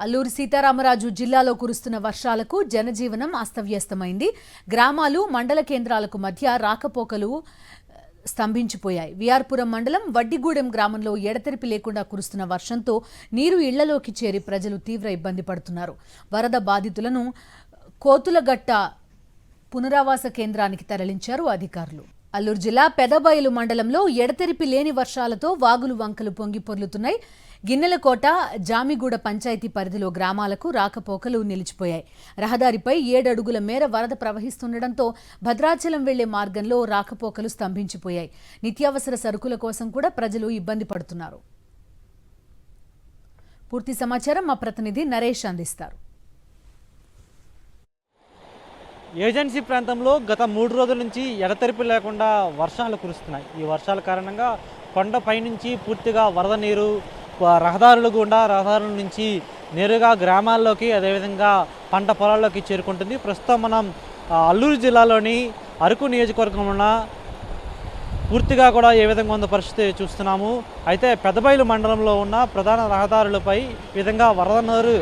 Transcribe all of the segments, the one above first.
అల్లూరి సీతారామరాజు జిల్లాలో కురుస్తున్న వర్షాలకు జనజీవనం అస్తవ్యస్తమైంది. గ్రామాలు, మండల కేంద్రాలకు మధ్య రాకపోకలు స్తంభించిపోయాయి. విఆర్పురం మండలం వడ్డిగూడెం గ్రామంలో ఎడతెరిపి లేకుండా కురుస్తున్న వర్షంతో నీరు ఇళ్లలోకి చేరి ప్రజలు తీవ్ర ఇబ్బంది పడుతున్నారు. వరద బాధితులను కోతులగట్ట పునరావాస కేంద్రానికి తరలించారు అధికారులు. అల్లూరు జిల్లా పెదబయలు మండలంలో ఎడతెరిపి లేని వర్షాలతో వాగులు వంకలు పొంగి పొర్లుతున్నాయి. గిన్నెలకోట, జామిగూడ పంచాయతీ పరిధిలో గ్రామాలకు రాకపోకలు నిలిచిపోయాయి. రహదారిపై 7 అడుగుల మేర వరద ప్రవహిస్తుండటంతో భద్రాచలం వెళ్లే మార్గంలో రాకపోకలు స్తంభించిపోయాయి. నిత్యావసర సరుకుల కోసం కూడా ప్రజలు ఇబ్బంది పడుతున్నారు. పూర్తి సమాచారం మా ప్రతినిధి నరేష్ అందిస్తారు. ఏజెన్సీ ప్రాంతంలో గత 3 రోజుల నుంచి ఎడతెరిపి లేకుండా వర్షాలు కురుస్తున్నాయి. ఈ వర్షాల కారణంగా కొండపై నుంచి పూర్తిగా వరద నీరు రహదారుల నుంచి నేరుగా గ్రామాల్లోకి, అదేవిధంగా పంట పొలాల్లోకి చేరుకుంటుంది. ప్రస్తుతం మనం అల్లూరు జిల్లాలోని అరకు నియోజకవర్గంలో ఉన్న పూర్తిగా కూడా ఏ విధంగా ఉన్న పరిస్థితి చూస్తున్నాము. అయితే పెదబయలు మండలంలో ఉన్న ప్రధాన రహదారులపై ఈ విధంగా వరద నీరు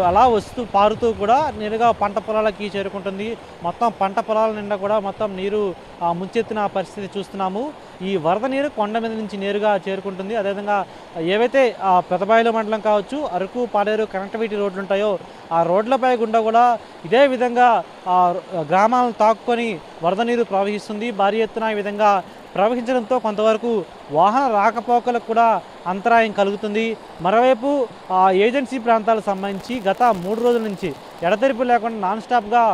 అలా పారుతూ కూడా నేరుగా పంట పొలాలకి చేరుకుంటుంది. మొత్తం పంట పొలాల నిండా కూడా మొత్తం నీరు ముంచెత్తిన పరిస్థితి చూస్తున్నాము. ఈ వరద నీరు కొండ మీద నుంచి నేరుగా చేరుకుంటుంది. అదేవిధంగా ఏవైతే పెదబయలు మండలం కావచ్చు, అరకు, పాడేరు కనెక్టివిటీ రోడ్లు ఉంటాయో ఆ రోడ్లపై గుండా కూడా ఇదే విధంగా గ్రామాలను తాక్కుని వరద నీరు ప్రవహిస్తుంది. భారీ ఎత్తున ఈ విధంగా ప్రవహించడంతో కొంతవరకు వాహన రాకపోకలకు కూడా అంతరాయం కలుగుతుంది. మరోవైపు ఏజెన్సీ ప్రాంతాలకు సంబంధించి గత 3 రోజుల నుంచి ఎడతెరిపి లేకుండా నాన్ స్టాప్గా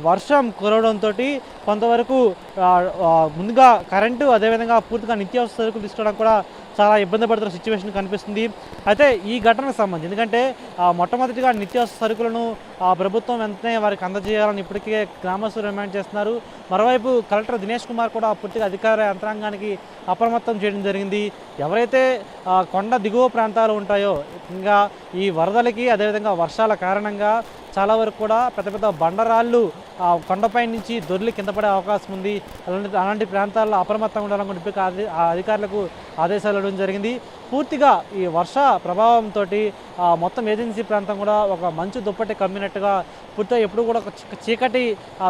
వర్షం కురవడంతో కొంతవరకు ముందుగా కరెంటు, అదేవిధంగా పూర్తిగా నిత్యావసర సరుకులు తీసుకోవడం కూడా చాలా ఇబ్బంది పడుతున్న సిచ్యువేషన్ కనిపిస్తుంది. అయితే ఈ ఘటనకు సంబంధించి ఎందుకంటే మొట్టమొదటిగా నిత్యావసర సరుకులను ప్రభుత్వం వెంటనే వారికి అందజేయాలని ఇప్పటికే గ్రామస్తులు డిమాండ్ చేస్తున్నారు. మరోవైపు కలెక్టర్ దినేష్ కుమార్ కూడా పూర్తిగా అధికార యంత్రాంగానికి అప్రమత్తం చేయడం జరిగింది. ఎవరైతే కొండ దిగువ ప్రాంతాలు ఉంటాయో ఇంకా ఈ వరదలకి, అదేవిధంగా వర్షాల కారణంగా చాలా వరకు కూడా పెద్ద పెద్ద బండరాళ్ళు కొండపై నుంచి దొర్లి కింద పడే అవకాశం ఉంది. అలాంటి ప్రాంతాల్లో అప్రమత్తంగా ఉండాలని చెప్పి అధికారులకు ఆదేశాలు ఇవ్వడం జరిగింది. పూర్తిగా ఈ వర్ష ప్రభావంతో మొత్తం ఏజెన్సీ ప్రాంతం కూడా ఒక మంచు దుప్పటి కమ్మినట్టుగా, పూర్తిగా ఎప్పుడు కూడా ఒక చీకటి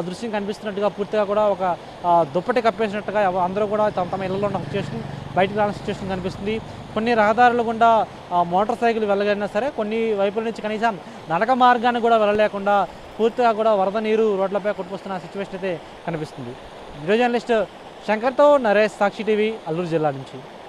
దృశ్యం కనిపిస్తున్నట్టుగా, పూర్తిగా కూడా ఒక దుప్పటి కప్పేసినట్టుగా అందరూ కూడా తమ ఇళ్లలో ఉన్న సిచ్యువేషన్, బయటకు రాని సిచ్యువేషన్ కనిపిస్తుంది. కొన్ని రహదారులు గుండా మోటార్ సైకిల్ వెళ్ళగలిగినా సరే కొన్ని వైపుల నుంచి కనీసం నడక మార్గాన్ని కూడా వెళ్ళలేకుండా పూర్తిగా కూడా వరద నీరు రోడ్లపై కొట్టుకొస్తున్న సిచ్యువేషన్ అయితే కనిపిస్తుంది. వీడియో జర్నలిస్ట్ శంకర్తో నరేష్, సాక్షి టీవీ, అల్లూరు జిల్లా నుంచి.